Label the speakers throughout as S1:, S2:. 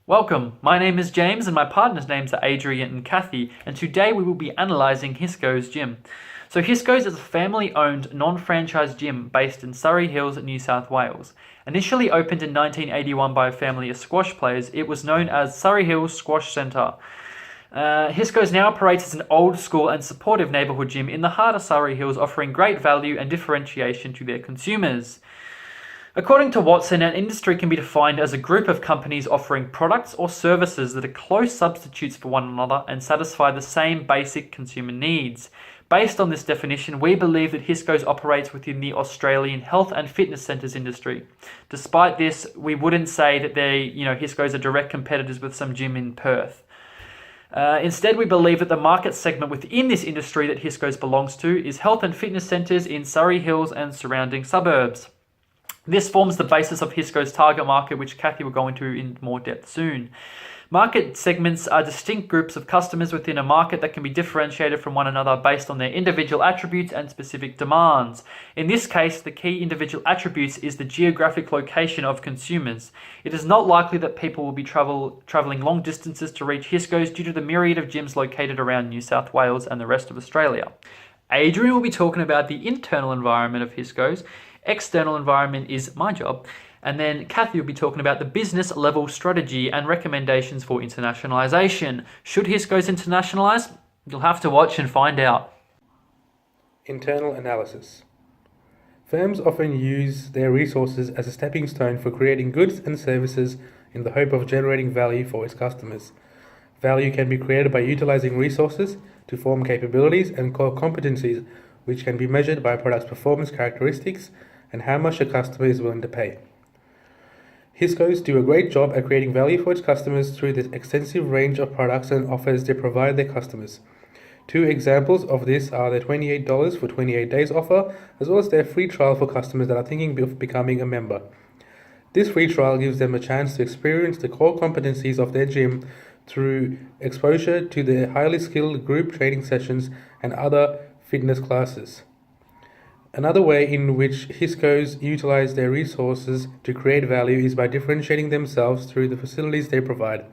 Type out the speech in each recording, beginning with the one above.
S1: Welcome, my name is James and my partner's names are Adrian and Kathy, and today we will be analysing Hisco's gym. So Hisco's is a family-owned, non-franchise gym based in Surrey Hills, New South Wales. Initially opened in 1981 by a family of squash players, it was known as Surrey Hills Squash Centre. Hisco's now operates as an old school and supportive neighbourhood gym in the heart of Surrey Hills, offering great value and differentiation to their consumers. According to Watson, an industry can be defined as a group of companies offering products or services that are close substitutes for one another and satisfy the same basic consumer needs. Based on this definition, we believe that Hisco's operates within the Australian health and fitness centres industry. Despite this, we wouldn't say that Hisco's are direct competitors with some gym in Perth. Instead, we believe that the market segment within this industry that Hisco's belongs to is health and fitness centres in Surrey Hills and surrounding suburbs. This forms the basis of Hisco's target market, which Kathy will go into in more depth soon. Market segments are distinct groups of customers within a market that can be differentiated from one another based on their individual attributes and specific demands. In this case, the key individual attributes is the geographic location of consumers. It is not likely that people will be travelling long distances to reach Hisco's due to the myriad of gyms located around New South Wales and the rest of Australia. Adrian will be talking about the internal environment of Hisco's. External environment is my job. And then Kathy will be talking about the business level strategy and recommendations for internationalization. Should Hisco's internationalize? You'll have to watch and find out.
S2: Internal analysis. Firms often use their resources as a stepping stone for creating goods and services in the hope of generating value for its customers. Value can be created by utilizing resources to form capabilities and core competencies, which can be measured by a product's performance characteristics and how much a customer is willing to pay. Hisco's do a great job at creating value for its customers through the extensive range of products and offers they provide their customers. Two examples of this are their $28 for 28 days offer, as well as their free trial for customers that are thinking of becoming a member. This free trial gives them a chance to experience the core competencies of their gym through exposure to their highly skilled group training sessions and other fitness classes. Another way in which Hisco's utilize their resources to create value is by differentiating themselves through the facilities they provide.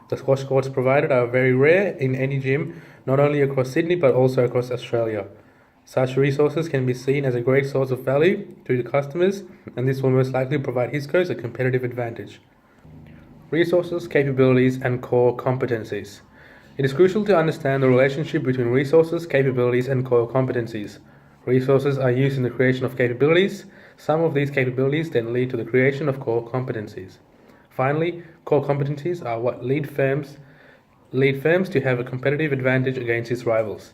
S2: The squash courts provided are very rare in any gym, not only across Sydney but also across Australia. Such resources can be seen as a great source of value to the customers, and this will most likely provide Hisco's a competitive advantage. Resources, capabilities, and core competencies. It is crucial to understand the relationship between resources, capabilities, and core competencies. Resources are used in the creation of capabilities. Some of these capabilities then lead to the creation of core competencies. Finally, core competencies are what lead firms to have a competitive advantage against its rivals.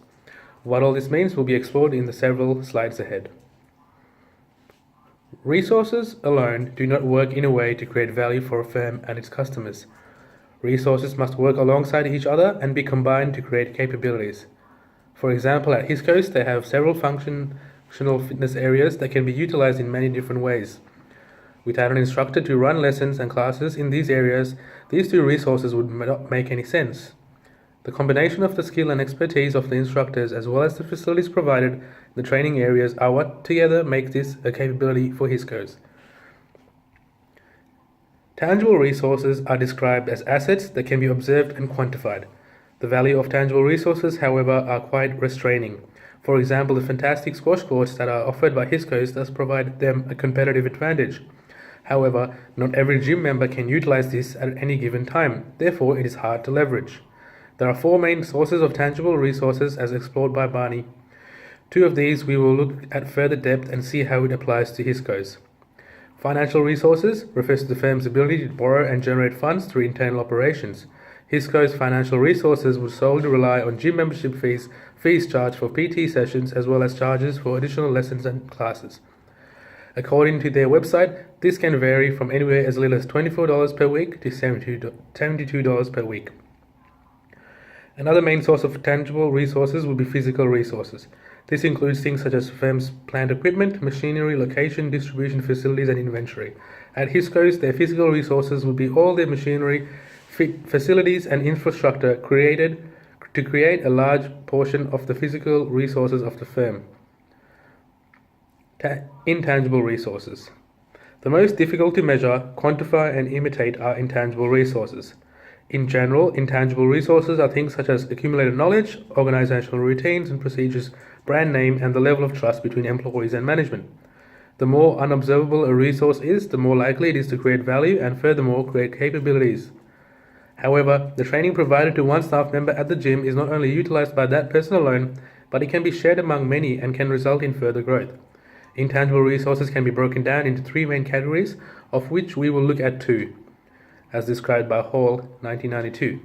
S2: What all this means will be explored in the several slides ahead. Resources alone do not work in a way to create value for a firm and its customers. Resources must work alongside each other and be combined to create capabilities. For example, at Hisco's, they have several functional fitness areas that can be utilized in many different ways. Without an instructor to run lessons and classes in these areas, these two resources would not make any sense. The combination of the skill and expertise of the instructors as well as the facilities provided in the training areas are what together make this a capability for Hisco's. Tangible resources are described as assets that can be observed and quantified. The value of tangible resources, however, are quite restraining. For example, the fantastic squash courts that are offered by Hisco's thus provide them a competitive advantage. However, not every gym member can utilize this at any given time, therefore it is hard to leverage. There are four main sources of tangible resources as explored by Barney. Two of these we will look at further depth and see how it applies to Hisco's. Financial resources refers to the firm's ability to borrow and generate funds through internal operations. Hisco's financial resources would solely rely on gym membership fees charged for PT sessions as well as charges for additional lessons and classes. According to their website, this can vary from anywhere as little as $24 per week to $72 per week. Another main source of tangible resources would be physical resources. This includes things such as firm's plant equipment, machinery, location, distribution facilities, and inventory. At Hisco's, their physical resources would be all their machinery, facilities and infrastructure created to create a large portion of the physical resources of the firm. Intangible resources. The most difficult to measure, quantify, and imitate are intangible resources. In general, intangible resources are things such as accumulated knowledge, organizational routines and procedures, brand name, and the level of trust between employees and management. The more unobservable a resource is, the more likely it is to create value and furthermore create capabilities. However, the training provided to one staff member at the gym is not only utilized by that person alone, but it can be shared among many and can result in further growth. Intangible resources can be broken down into three main categories, of which we will look at two, as described by Hall, 1992.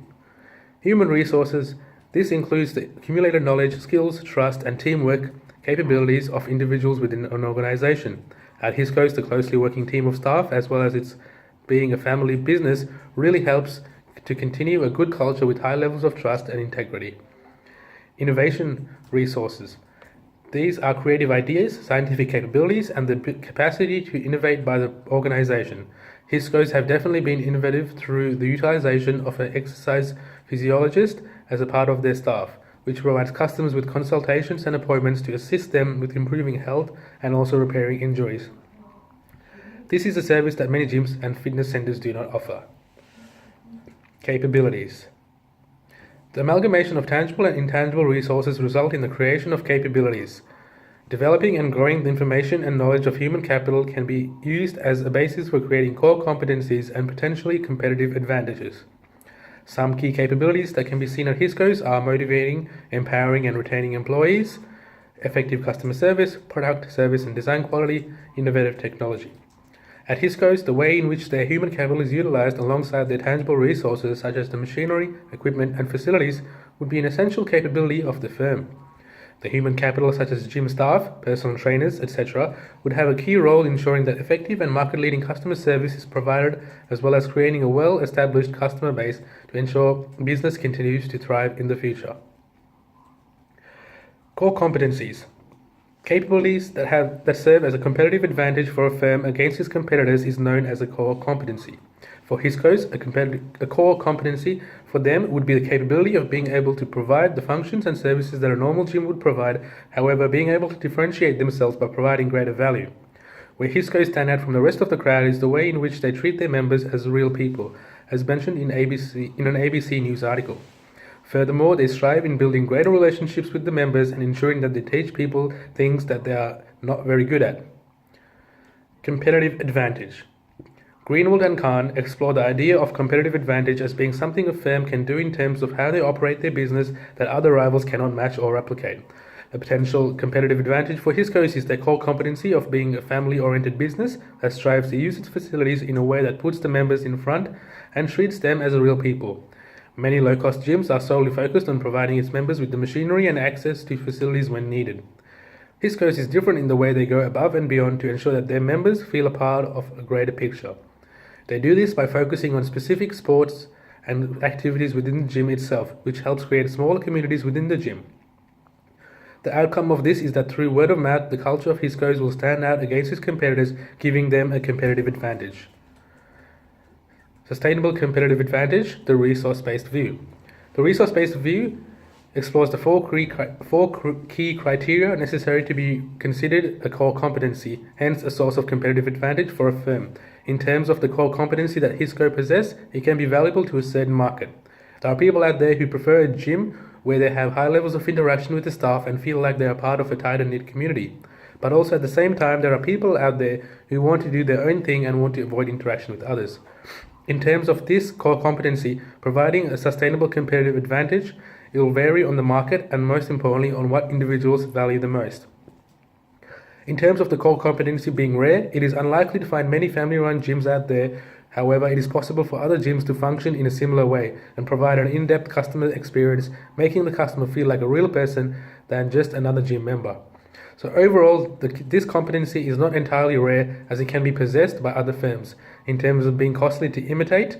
S2: Human resources. This includes the accumulated knowledge, skills, trust, and teamwork capabilities of individuals within an organization. At Hisco's, the closely working team of staff, as well as its being a family business, really helps to continue a good culture with high levels of trust and integrity. Innovation resources. These are creative ideas, scientific capabilities, and the capacity to innovate by the organization. Hisco's have definitely been innovative through the utilization of an exercise physiologist as a part of their staff, which provides customers with consultations and appointments to assist them with improving health and also repairing injuries. This is a service that many gyms and fitness centers do not offer. Capabilities. The amalgamation of tangible and intangible resources result in the creation of capabilities. Developing and growing the information and knowledge of human capital can be used as a basis for creating core competencies and potentially competitive advantages. Some key capabilities that can be seen at Hisco's are motivating, empowering and retaining employees, effective customer service, product, service and design quality, innovative technology. At Hisco's, the way in which their human capital is utilized alongside their tangible resources such as the machinery, equipment and facilities would be an essential capability of the firm. The human capital such as gym staff, personal trainers, etc. would have a key role in ensuring that effective and market-leading customer service is provided, as well as creating a well-established customer base to ensure business continues to thrive in the future. Core competencies. Capabilities that serve as a competitive advantage for a firm against its competitors is known as a core competency. For Hisco's, a core competency for them would be the capability of being able to provide the functions and services that a normal gym would provide, however being able to differentiate themselves by providing greater value. Where Hisco's stand out from the rest of the crowd is the way in which they treat their members as real people, as mentioned in an ABC News article. Furthermore, they strive in building greater relationships with the members and ensuring that they teach people things that they are not very good at. Competitive advantage. Greenwald and Kahn explore the idea of competitive advantage as being something a firm can do in terms of how they operate their business that other rivals cannot match or replicate. A potential competitive advantage for Hisco's is their core competency of being a family-oriented business that strives to use its facilities in a way that puts the members in front and treats them as real people. Many low-cost gyms are solely focused on providing its members with the machinery and access to facilities when needed. Hisco's is different in the way they go above and beyond to ensure that their members feel a part of a greater picture. They do this by focusing on specific sports and activities within the gym itself, which helps create smaller communities within the gym. The outcome of this is that through word of mouth, the culture of Hisco's will stand out against its competitors, giving them a competitive advantage. Sustainable competitive advantage, the resource-based view. The resource-based view explores the four key criteria necessary to be considered a core competency, hence a source of competitive advantage for a firm. In terms of the core competency that Hisco possess, it can be valuable to a certain market. There are people out there who prefer a gym where they have high levels of interaction with the staff and feel like they are part of a tight-knit community. But also at the same time, there are people out there who want to do their own thing and want to avoid interaction with others. In terms of this core competency, providing a sustainable competitive advantage, it will vary on the market and most importantly on what individuals value the most. In terms of the core competency being rare, it is unlikely to find many family-run gyms out there. However, it is possible for other gyms to function in a similar way and provide an in-depth customer experience, making the customer feel like a real person than just another gym member. So overall, this competency is not entirely rare as it can be possessed by other firms. In terms of being costly to imitate,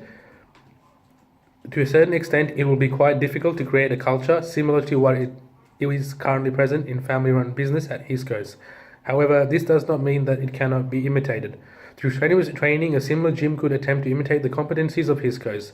S2: to a certain extent, it will be quite difficult to create a culture similar to what it is currently present in family-run business at Hisco's. However, this does not mean that it cannot be imitated. Through training, a similar gym could attempt to imitate the competencies of Hisco's.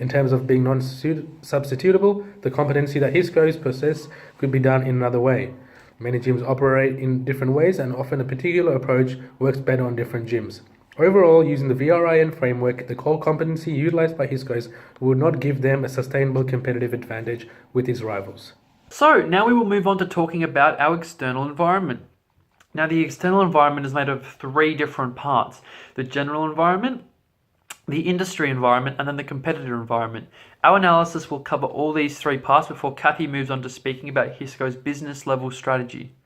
S2: In terms of being non-substitutable, the competency that Hisco's possess could be done in another way. Many gyms operate in different ways and often a particular approach works better on different gyms. Overall, using the VRIN framework, the core competency utilized by Hisco's would not give them a sustainable competitive advantage with its rivals.
S1: So now we will move on to talking about our external environment. Now the external environment is made of three different parts: the general environment, the industry environment, and then the competitor environment. Our analysis will cover all these three parts before Kathy moves on to speaking about Hisco's business level strategy.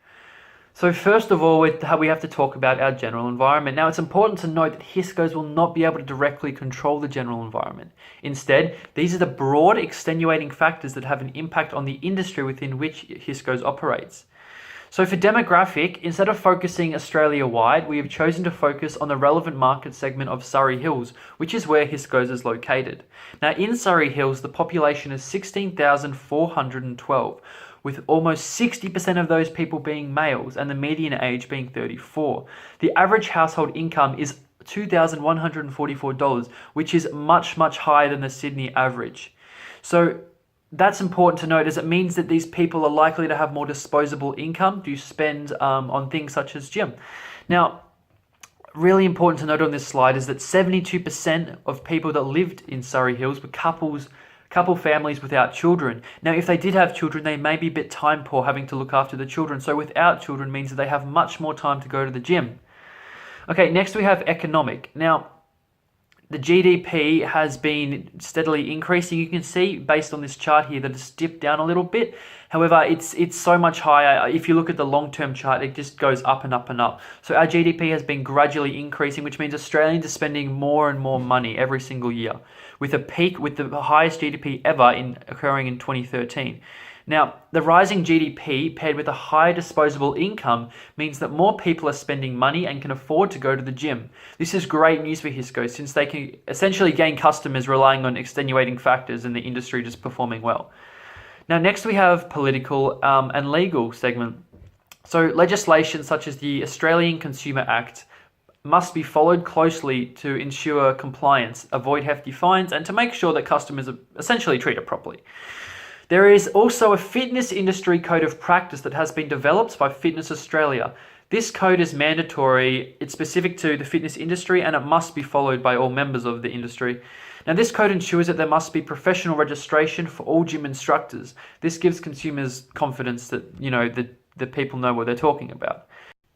S1: So first of all, we have to talk about our general environment. Now it's important to note that Hisco's will not be able to directly control the general environment. Instead, these are the broad extenuating factors that have an impact on the industry within which Hisco's operates. So for demographic, instead of focusing Australia-wide, we have chosen to focus on the relevant market segment of Surrey Hills, which is where Hisco's is located. Now in Surrey Hills, the population is 16,412, with almost 60% of those people being males and the median age being 34. The average household income is $2,144, which is much, much higher than the Sydney average. So that's important to note, as it means that these people are likely to have more disposable income to spend on things such as gym. Now, really important to note on this slide is that 72% of people that lived in Surrey Hills were couple families without children. Now, if they did have children, they may be a bit time poor having to look after the children. So without children means that they have much more time to go to the gym. Okay, next we have economic. Now, the GDP has been steadily increasing. You can see based on this chart here that it's dipped down a little bit. However, it's so much higher. If you look at the long-term chart, it just goes up and up and up. So our GDP has been gradually increasing, which means Australians are spending more and more money every single year, with a peak with the highest GDP ever occurring in 2013. Now, the rising GDP paired with a higher disposable income means that more people are spending money and can afford to go to the gym. This is great news for Hisco, since they can essentially gain customers relying on extenuating factors and the industry just performing well. Now, next we have political and legal segment. So legislation such as the Australian Consumer Act must be followed closely to ensure compliance, avoid hefty fines, and to make sure that customers are essentially treated properly. There is also a fitness industry code of practice that has been developed by Fitness Australia. This code is mandatory, it's specific to the fitness industry, and it must be followed by all members of the industry. Now, this code ensures that there must be professional registration for all gym instructors. This gives consumers confidence that, the people know what they're talking about.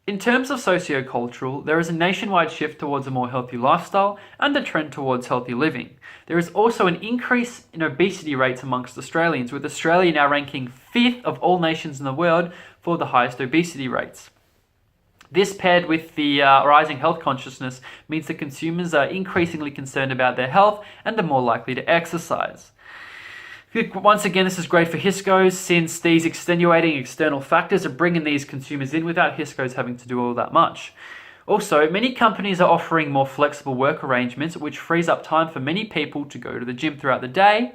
S1: In terms of socio-cultural, there is a nationwide shift towards a more healthy lifestyle and a trend towards healthy living. There is also an increase in obesity rates amongst Australians, with Australia now ranking 5th of all nations in the world for the highest obesity rates. This, paired with the rising health consciousness, means that consumers are increasingly concerned about their health and are more likely to exercise. Once again, this is great for Hisco's, since these extenuating external factors are bringing these consumers in without Hisco's having to do all that much. Also, many companies are offering more flexible work arrangements, which frees up time for many people to go to the gym throughout the day.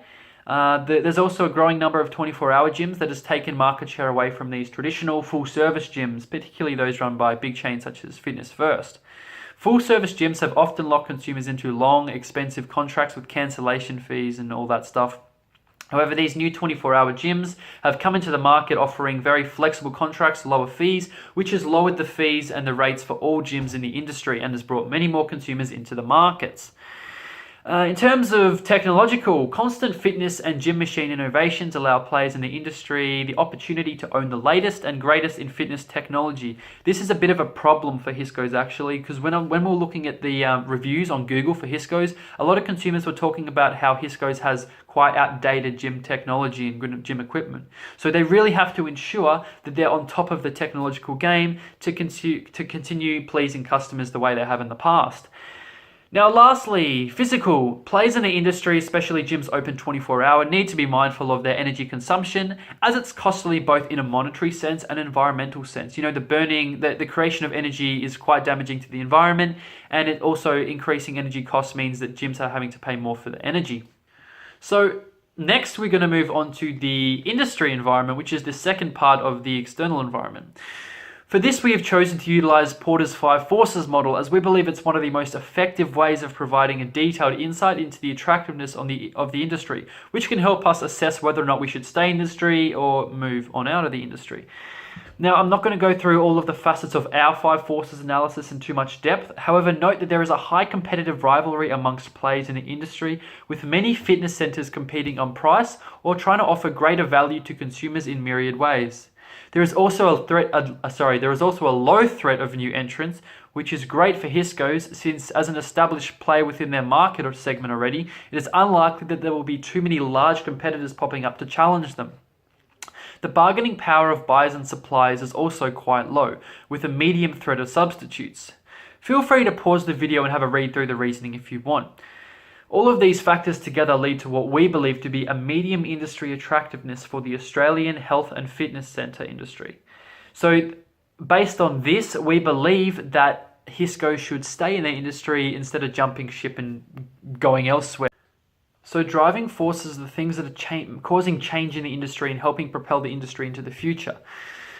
S1: There's also a growing number of 24-hour gyms that has taken market share away from these traditional full-service gyms, particularly those run by big chains such as Fitness First. Full-service gyms have often locked consumers into long, expensive contracts with cancellation fees and all that stuff. However, these new 24-hour gyms have come into the market offering very flexible contracts, lower fees, which has lowered the fees and the rates for all gyms in the industry and has brought many more consumers into the markets. In terms of technological, constant fitness and gym machine innovations allow players in the industry the opportunity to own the latest and greatest in fitness technology. This is a bit of a problem for Hisco's actually, because when we're looking at the reviews on Google for Hisco's, a lot of consumers were talking about how Hisco's has quite outdated gym technology and gym equipment. So they really have to ensure that they're on top of the technological game to continue pleasing customers the way they have in the past. Now lastly, physical. Players in the industry, especially gyms open 24-hour, need to be mindful of their energy consumption, as it's costly both in a monetary sense and environmental sense. The creation of energy is quite damaging to the environment, and it also increasing energy costs means that gyms are having to pay more for the energy. So next we're going to move on to the industry environment, which is the second part of the external environment. For this, we have chosen to utilize Porter's 5 Forces model, as we believe it's one of the most effective ways of providing a detailed insight into the attractiveness of the industry, which can help us assess whether or not we should stay in the industry or move on out of the industry. Now, I'm not going to go through all of the facets of our 5 forces analysis in too much depth. However, note that there is a high competitive rivalry amongst players in the industry, with many fitness centers competing on price or trying to offer greater value to consumers in myriad ways. There is also a low threat of new entrants, which is great for Hisco's, since as an established player within their market or segment already, it is unlikely that there will be too many large competitors popping up to challenge them. The bargaining power of buyers and suppliers is also quite low, with a medium threat of substitutes. Feel free to pause the video and have a read through the reasoning if you want. All of these factors together lead to what we believe to be a medium industry attractiveness for the Australian health and fitness centre industry. So based on this, we believe that Hisco should stay in the industry instead of jumping ship and going elsewhere. So driving forces are the things that are causing change in the industry and helping propel the industry into the future.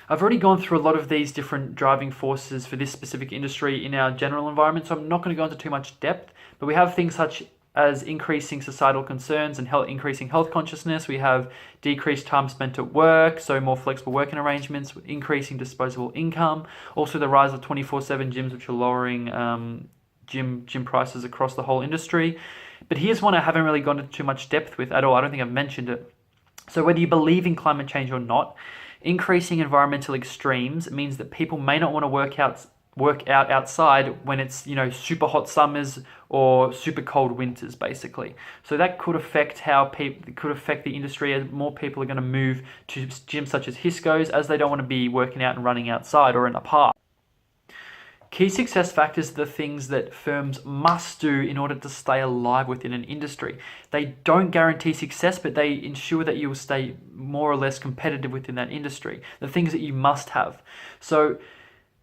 S1: I've already gone through a lot of these different driving forces for this specific industry in our general environment, so I'm not going to go into too much depth, but we have things such as increasing societal concerns and increasing health consciousness. We have decreased time spent at work, so more flexible working arrangements, increasing disposable income. Also the rise of 24/7 gyms, which are lowering gym prices across the whole industry. But here's one I haven't really gone into too much depth with at all. I don't think I've mentioned it. So whether you believe in climate change or not, increasing environmental extremes means that people may not want to work out outside when it's, super hot summers or super cold winters, basically. So that could affect the industry, as more people are going to move to gyms such as Hisco's, as they don't want to be working out and running outside or in a park. Key success factors are the things that firms must do in order to stay alive within an industry. They don't guarantee success, but they ensure that you will stay more or less competitive within that industry. The things that you must have. So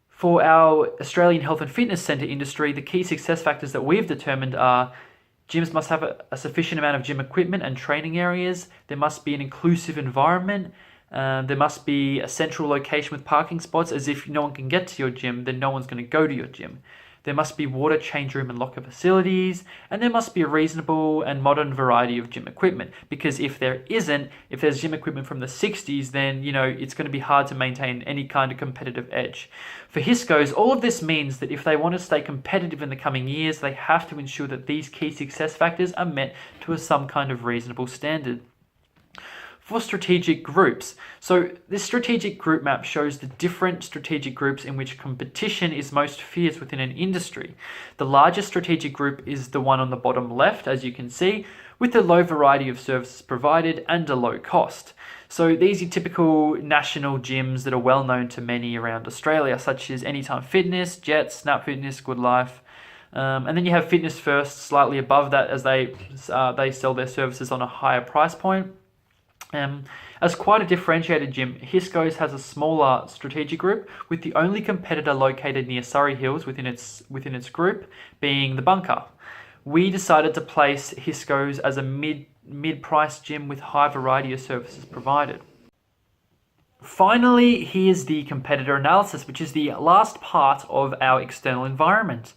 S1: for our Australian health and fitness centre industry, the key success factors that we've determined are: gyms must have a sufficient amount of gym equipment and training areas. There must be an inclusive environment. There must be a central location with parking spots, as if no one can get to your gym, then no one's going to go to your gym. There must be water, change room and locker facilities, and there must be a reasonable and modern variety of gym equipment, because if there's gym equipment from the 60s, then it's going to be hard to maintain any kind of competitive edge. For Hisco's, all of this means that if they want to stay competitive in the coming years, they have to ensure that these key success factors are met to some kind of reasonable standard. For strategic groups. So this strategic group map shows the different strategic groups in which competition is most fierce within an industry. The largest strategic group is the one on the bottom left, as you can see, with a low variety of services provided and a low cost. So these are typical national gyms that are well known to many around Australia, such as Anytime Fitness, Jet, Snap Fitness, Good Life. And then you have Fitness First slightly above that, as they sell their services on a higher price point. As quite a differentiated gym, Hisco's has a smaller strategic group, with the only competitor located near Surrey Hills within its group being the Bunker. We decided to place Hisco's as a mid-price gym with high variety of services provided. Finally, here's the competitor analysis, which is the last part of our external environment.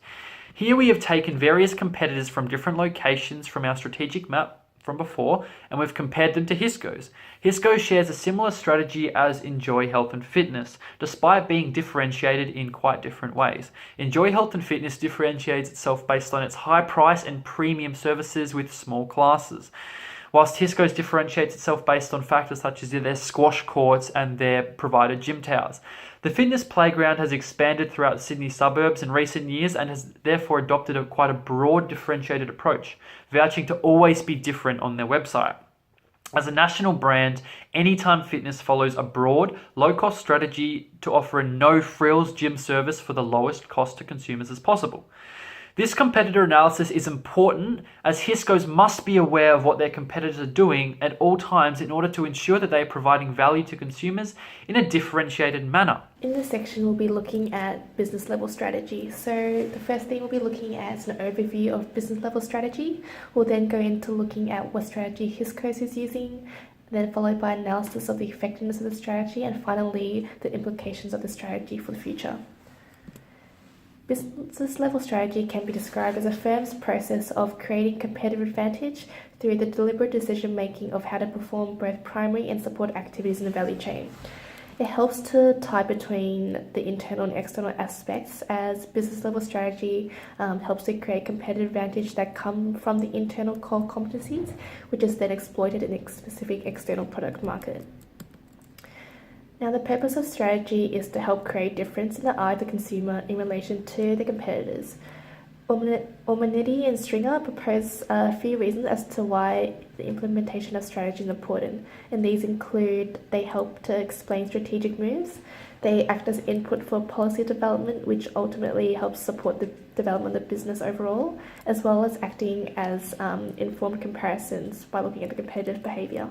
S1: Here we have taken various competitors from different locations from our strategic map from before, and we've compared them to Hisco's. Hisco shares a similar strategy as Enjoy Health and Fitness, despite being differentiated in quite different ways. Enjoy Health and Fitness differentiates itself based on its high price and premium services with small classes, whilst Hisco's differentiates itself based on factors such as their squash courts and their provided gym towers. The fitness playground has expanded throughout Sydney suburbs in recent years and has therefore adopted quite a broad differentiated approach, vouching to always be different on their website. As a national brand, Anytime Fitness follows a broad, low-cost strategy to offer a no-frills gym service for the lowest cost to consumers as possible. This competitor analysis is important, as Hisco's must be aware of what their competitors are doing at all times in order to ensure that they are providing value to consumers in a differentiated manner.
S3: In this section, we'll be looking at business level strategy. So the first thing we'll be looking at is an overview of business level strategy. We'll then go into looking at what strategy Hisco's is using, then followed by analysis of the effectiveness of the strategy, and finally the implications of the strategy for the future. Business level strategy can be described as a firm's process of creating competitive advantage through the deliberate decision making of how to perform both primary and support activities in the value chain. It helps to tie between the internal and external aspects, as business level strategy helps to create competitive advantage that come from the internal core competencies, which is then exploited in a specific external product market. Now, the purpose of strategy is to help create difference in the eye of the consumer in relation to the competitors. Ormandy and Stringer propose a few reasons as to why the implementation of strategy is important, and these include they help to explain strategic moves, they act as input for policy development, which ultimately helps support the development of the business overall, as well as acting as informed comparisons by looking at the competitive behaviour.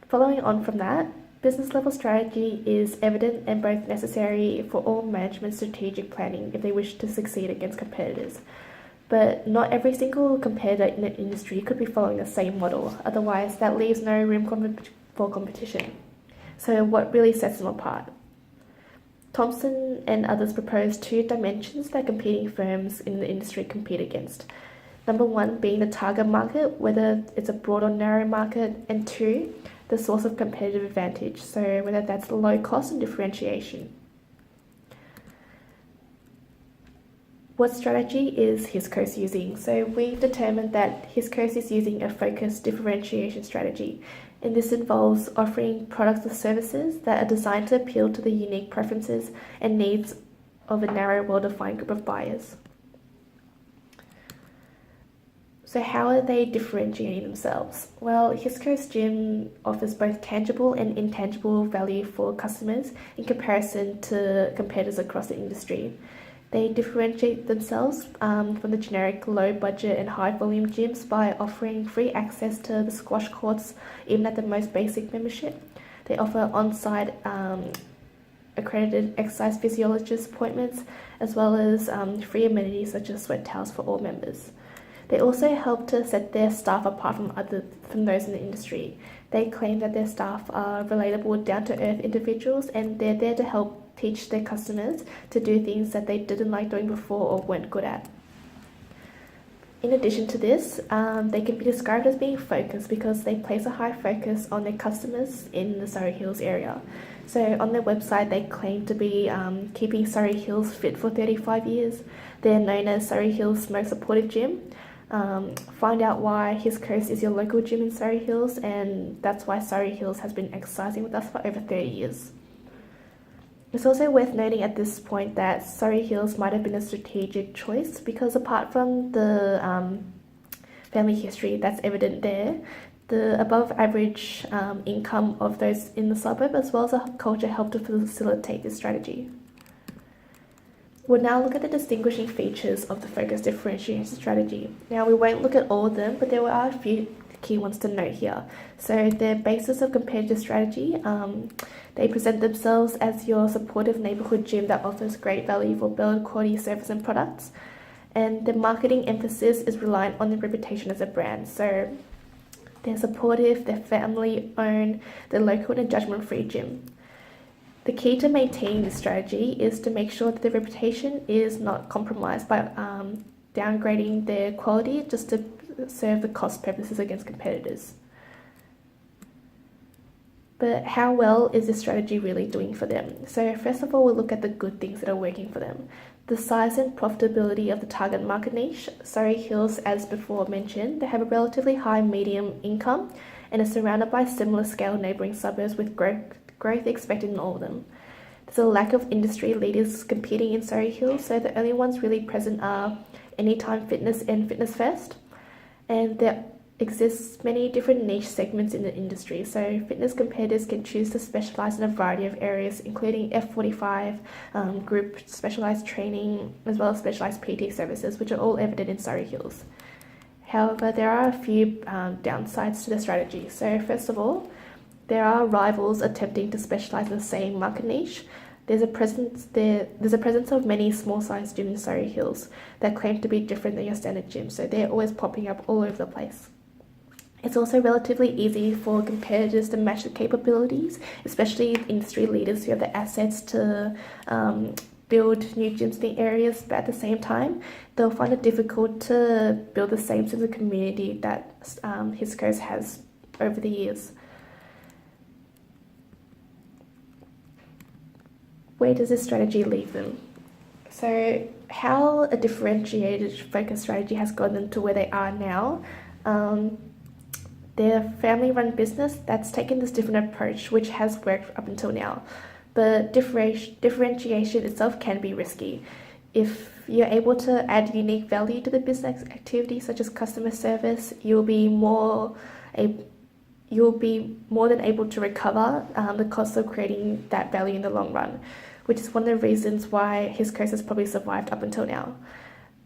S3: Following on from that, business level strategy is evident and both necessary for all management strategic planning if they wish to succeed against competitors. But not every single competitor in the industry could be following the same model, otherwise that leaves no room for competition. So what really sets them apart? Thompson and others propose 2 dimensions that competing firms in the industry compete against. Number 1 being the target market, whether it's a broad or narrow market, and 2, the source of competitive advantage, so whether that's low cost and differentiation. What strategy is Hisco's using? So we determined that Hisco's is using a focused differentiation strategy, and this involves offering products or services that are designed to appeal to the unique preferences and needs of a narrow, well-defined group of buyers. So how are they differentiating themselves? Well, Hisco's Gym offers both tangible and intangible value for customers in comparison to competitors across the industry. They differentiate themselves from the generic low budget and high volume gyms by offering free access to the squash courts even at the most basic membership. They offer on-site accredited exercise physiologist appointments, as well as free amenities such as sweat towels for all members. They also help to set their staff apart from those in the industry. They claim that their staff are relatable, down-to-earth individuals, and they're there to help teach their customers to do things that they didn't like doing before or weren't good at. In addition to this, they can be described as being focused because they place a high focus on their customers in the Surrey Hills area. So on their website, they claim to be keeping Surrey Hills fit for 35 years. They're known as Surrey Hills' most supportive gym. Find out why Hisco's is your local gym in Surrey Hills, and that's why Surrey Hills has been exercising with us for over 30 years. It's also worth noting at this point that Surrey Hills might have been a strategic choice because apart from the family history that's evident there, the above average income of those in the suburb as well as a culture helped to facilitate this strategy. We'll now look at the distinguishing features of the focused differentiation strategy. Now, we won't look at all of them, but there are a few key ones to note here. So, their basis of competitive strategy, they present themselves as your supportive neighbourhood gym that offers great value for build quality service and products. And the marketing emphasis is reliant on their reputation as a brand. So, they're supportive, they're family-owned, they're local and a judgment-free gym. The key to maintaining this strategy is to make sure that the reputation is not compromised by downgrading their quality just to serve the cost purposes against competitors. But how well is this strategy really doing for them? So first of all, we'll look at the good things that are working for them. The size and profitability of the target market niche. Surrey Hills, as before mentioned, they have a relatively high medium income and are surrounded by similar scale neighbouring suburbs with growth expected in all of them. There's a lack of industry leaders competing in Surrey Hills, so the only ones really present are Anytime Fitness and Fitness First. And there exists many different niche segments in the industry, so fitness competitors can choose to specialise in a variety of areas, including F45, group specialised training, as well as specialised PT services, which are all evident in Surrey Hills. However, there are a few downsides to the strategy. So first of all, there are rivals attempting to specialise in the same market niche. There's a presence of many small-sized gyms in Surrey Hills that claim to be different than your standard gym, so they're always popping up all over the place. It's also relatively easy for competitors to match the capabilities, especially industry leaders who have the assets to build new gyms in the areas, but at the same time, they'll find it difficult to build the same sense of community that Hisco's has over the years. Where does this strategy leave them? So, how a differentiated focus strategy has gotten them to where they are now. Their family-run business that's taken this different approach, which has worked up until now. But differentiation itself can be risky. If you're able to add unique value to the business activity, such as customer service, you'll be more than able to recover the cost of creating that value in the long run, which is one of the reasons why Hisco's has probably survived up until now.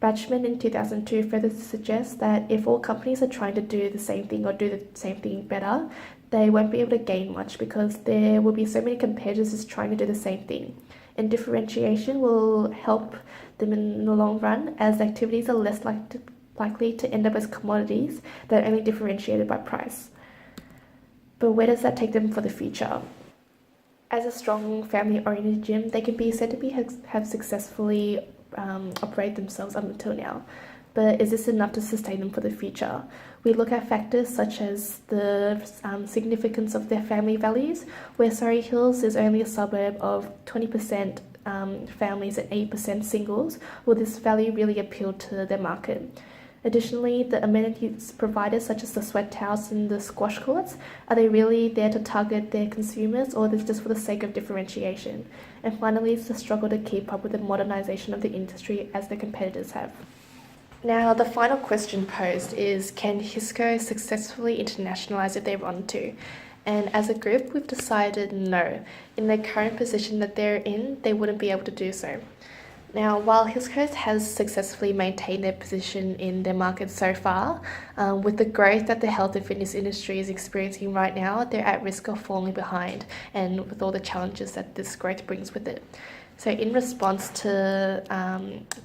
S3: Batchman in 2002 further suggests that if all companies are trying to do the same thing or do the same thing better, they won't be able to gain much because there will be so many competitors just trying to do the same thing. And differentiation will help them in the long run, as activities are less likely to end up as commodities that are only differentiated by price. But where does that take them for the future? As a strong family-oriented gym, they can be said to have successfully operated themselves up until now. But is this enough to sustain them for the future? We look at factors such as the significance of their family values, where Surrey Hills is only a suburb of 20% families and 8% singles. Will this value really appeal to their market? Additionally, the amenities provided, such as the sweat towels and the squash courts, are they really there to target their consumers, or is this just for the sake of differentiation? And finally, it's the struggle to keep up with the modernisation of the industry as the competitors have. Now, the final question posed is, can Hisco successfully internationalise if they want to? And as a group, we've decided no. In their current position that they're in, they wouldn't be able to do so. Now, while Hisco has successfully maintained their position in their market so far, with the growth that the health and fitness industry is experiencing right now, they're at risk of falling behind, and with all the challenges that this growth brings with it. So in response to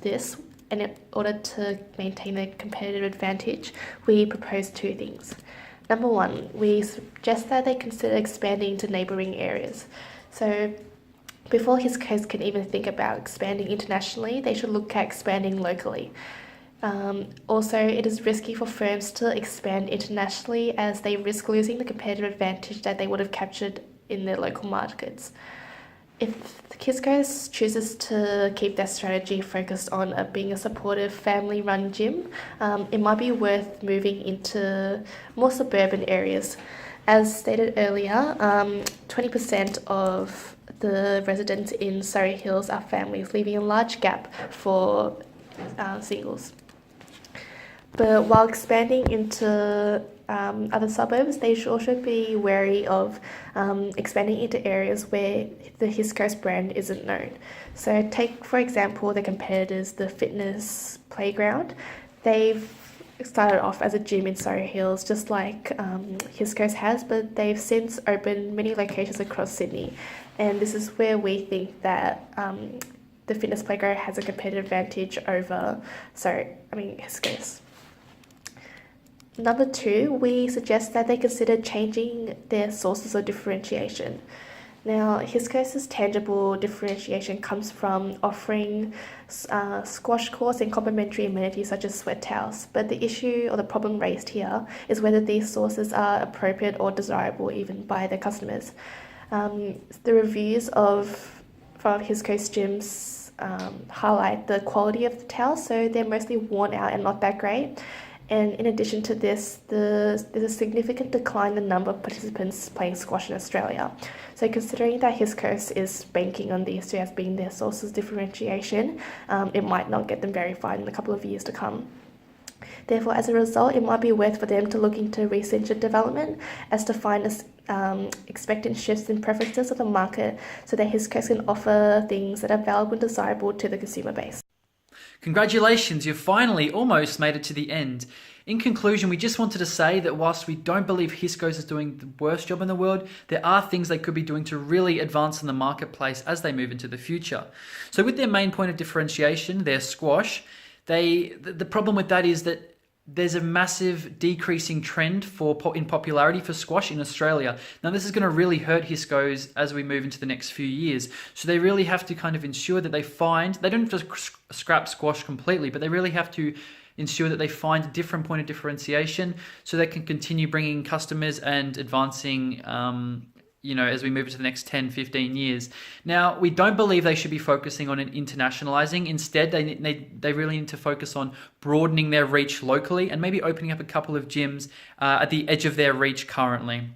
S3: this, and in order to maintain their competitive advantage, we propose two things. Number one, we suggest that they consider expanding into neighbouring areas. So before Hisco can even think about expanding internationally, they should look at expanding locally. Also, it is risky for firms to expand internationally, as they risk losing the competitive advantage that they would have captured in their local markets. If Hisco chooses to keep their strategy focused on being a supportive family-run gym, it might be worth moving into more suburban areas. As stated earlier, 20% of the residents in Surrey Hills are families, leaving a large gap for singles. But while expanding into other suburbs, they should also be wary of expanding into areas where the Hisco's brand isn't known. So take, for example, the competitors, the fitness playground. They've started off as a gym in Surrey Hills, just like Hisco's has, but they've since opened many locations across Sydney. And this is where we think that the fitness playground has a competitive advantage over Hisco's. Number two, we suggest that they consider changing their sources of differentiation. Now, Hisco's tangible differentiation comes from offering squash courts and complementary amenities such as sweat towels. But the issue or the problem raised here is whether these sources are appropriate or desirable even by their customers. The reviews from Hisco's gyms highlight the quality of the towels, so they're mostly worn out and not that great. And in addition to this, there's a significant decline in the number of participants playing squash in Australia. So considering that Hisco is banking on these two as being their sources of differentiation, it might not get them very far in a couple of years to come. Therefore, as a result, it might be worth for them to look into research and development as to find expectant shifts in preferences of the market, so that Hisco can offer things that are valuable and desirable to the consumer base.
S1: Congratulations, you've finally almost made it to the end. In conclusion, we just wanted to say that whilst we don't believe Hisco's is doing the worst job in the world, there are things they could be doing to really advance in the marketplace as they move into the future. So with their main point of differentiation, their squash, the problem with that is that there's a massive decreasing trend in popularity for squash in Australia. Now, this is going to really hurt Hisco's as we move into the next few years. So they really have to kind of ensure that they don't just scrap squash completely, but they really have to ensure that they find a different point of differentiation so they can continue bringing customers and advancing as we move into the next 10, 15 years. Now, we don't believe they should be focusing on internationalizing. Instead, they really need to focus on broadening their reach locally and maybe opening up a couple of gyms at the edge of their reach currently.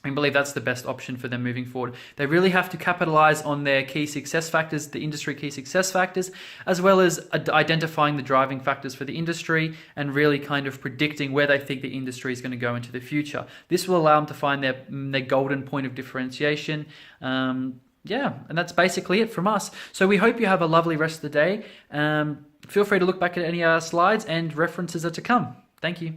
S1: We believe that's the best option for them moving forward. They really have to capitalize on their key success factors, the industry key success factors, as well as identifying the driving factors for the industry and really kind of predicting where they think the industry is going to go into the future. This will allow them to find their golden point of differentiation. And that's basically it from us. So we hope you have a lovely rest of the day. Feel free to look back at any slides and references are to come. Thank you.